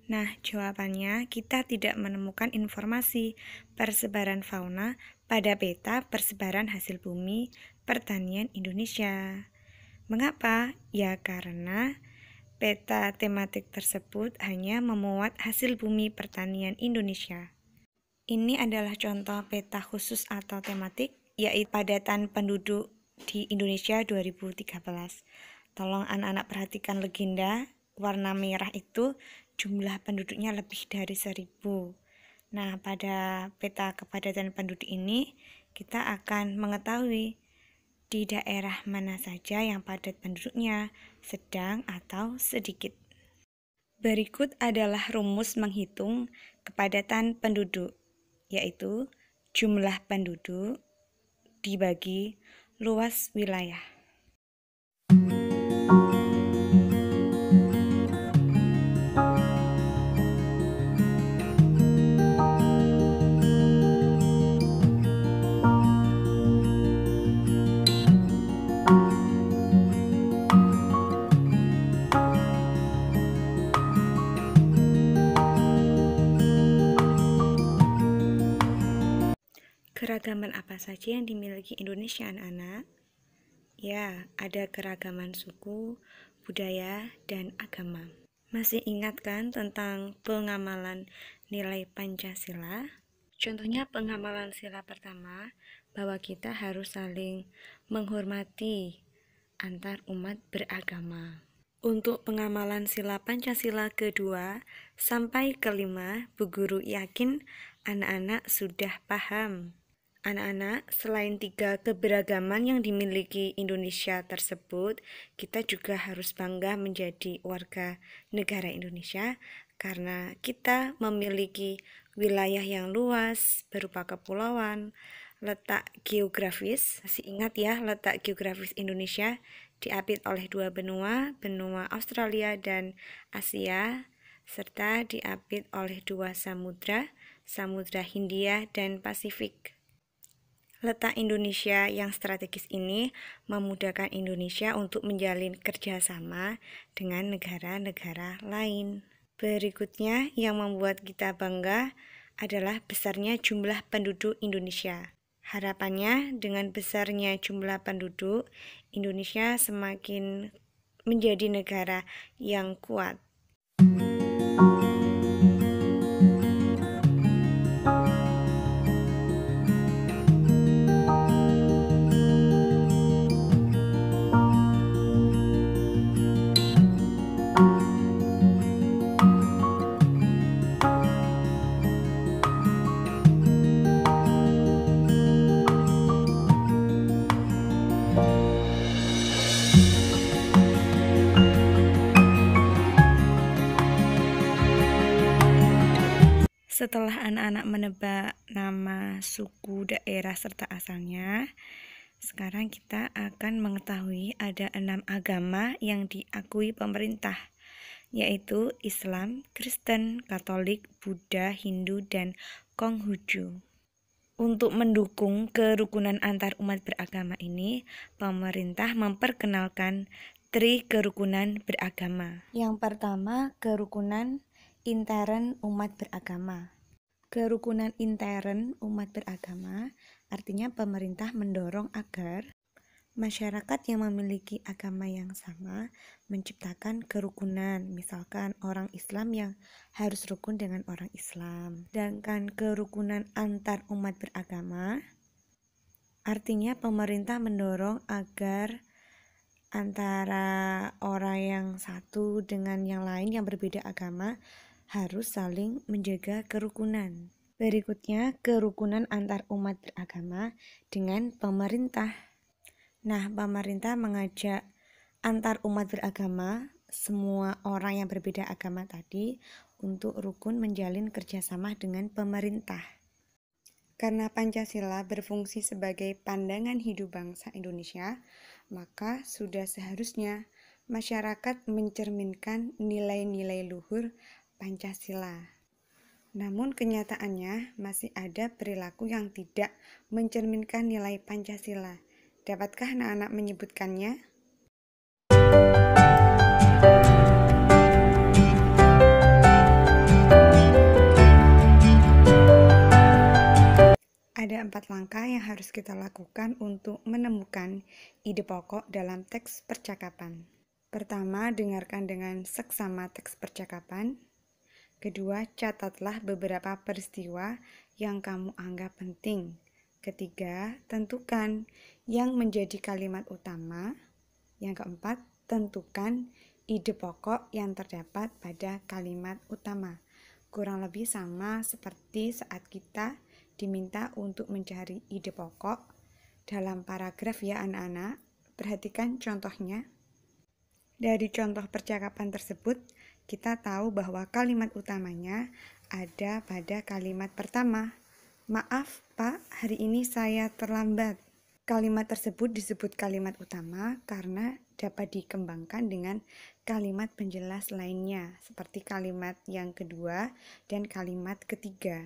Nah, jawabannya kita tidak menemukan informasi persebaran fauna pada peta persebaran hasil bumi pertanian Indonesia. Mengapa? Ya karena peta tematik tersebut hanya memuat hasil bumi pertanian Indonesia. Ini adalah contoh peta khusus atau tematik, yaitu padatan penduduk di Indonesia 2013. Tolong anak-anak perhatikan legenda, warna merah itu jumlah penduduknya lebih dari 1000. Nah, pada peta kepadatan penduduk ini, kita akan mengetahui di daerah mana saja yang padat penduduknya, sedang atau sedikit. Berikut adalah rumus menghitung kepadatan penduduk, yaitu jumlah penduduk dibagi luas wilayah. Keragaman apa saja yang dimiliki Indonesia, anak-anak? Ya, ada keragaman suku, budaya, dan agama. Masih ingat kan tentang pengamalan nilai Pancasila? Contohnya pengamalan sila pertama, bahwa kita harus saling menghormati antar umat beragama. Untuk pengamalan sila Pancasila kedua sampai kelima, Bu Guru yakin anak-anak sudah paham. Anak-anak, selain 3 keberagaman yang dimiliki Indonesia tersebut, kita juga harus bangga menjadi warga negara Indonesia karena kita memiliki wilayah yang luas berupa kepulauan, letak geografis. Masih ingat ya, letak geografis Indonesia diapit oleh 2 benua, benua Australia dan Asia, serta diapit oleh 2 samudra, Samudra Hindia dan Pasifik. Letak Indonesia yang strategis ini memudahkan Indonesia untuk menjalin kerjasama dengan negara-negara lain. Berikutnya yang membuat kita bangga adalah besarnya jumlah penduduk Indonesia. Harapannya dengan besarnya jumlah penduduk, Indonesia semakin menjadi negara yang kuat. Setelah anak-anak menebak nama, suku, daerah, serta asalnya, sekarang kita akan mengetahui ada 6 agama yang diakui pemerintah, yaitu Islam, Kristen, Katolik, Buddha, Hindu, dan Konghucu. Untuk mendukung kerukunan antar umat beragama ini, pemerintah memperkenalkan tri kerukunan beragama. Yang pertama, kerukunan intern umat beragama. Kerukunan intern umat beragama artinya pemerintah mendorong agar masyarakat yang memiliki agama yang sama menciptakan kerukunan, misalkan orang Islam yang harus rukun dengan orang Islam. Sedangkan kerukunan antar umat beragama artinya pemerintah mendorong agar antara orang yang satu dengan yang lain yang berbeda agama harus saling menjaga kerukunan. Berikutnya, kerukunan antar umat beragama dengan pemerintah. Nah, pemerintah mengajak antar umat beragama, semua orang yang berbeda agama tadi, untuk rukun menjalin kerjasama dengan pemerintah. Karena Pancasila berfungsi sebagai pandangan hidup bangsa Indonesia, maka sudah seharusnya masyarakat mencerminkan nilai-nilai luhur Pancasila. Namun kenyataannya masih ada perilaku yang tidak mencerminkan nilai Pancasila. Dapatkah anak-anak menyebutkannya? Ada 4 langkah yang harus kita lakukan untuk menemukan ide pokok dalam teks percakapan. Pertama, dengarkan dengan seksama teks percakapan. Kedua, catatlah beberapa peristiwa yang kamu anggap penting. Ketiga, tentukan yang menjadi kalimat utama. Yang keempat, tentukan ide pokok yang terdapat pada kalimat utama. Kurang lebih sama seperti saat kita diminta untuk mencari ide pokok dalam paragraf ya anak-anak. Perhatikan contohnya. Dari contoh percakapan tersebut, kita tahu bahwa kalimat utamanya ada pada kalimat pertama. Maaf Pak, hari ini saya terlambat. Kalimat tersebut disebut kalimat utama karena dapat dikembangkan dengan kalimat penjelas lainnya, seperti kalimat yang kedua dan kalimat ketiga.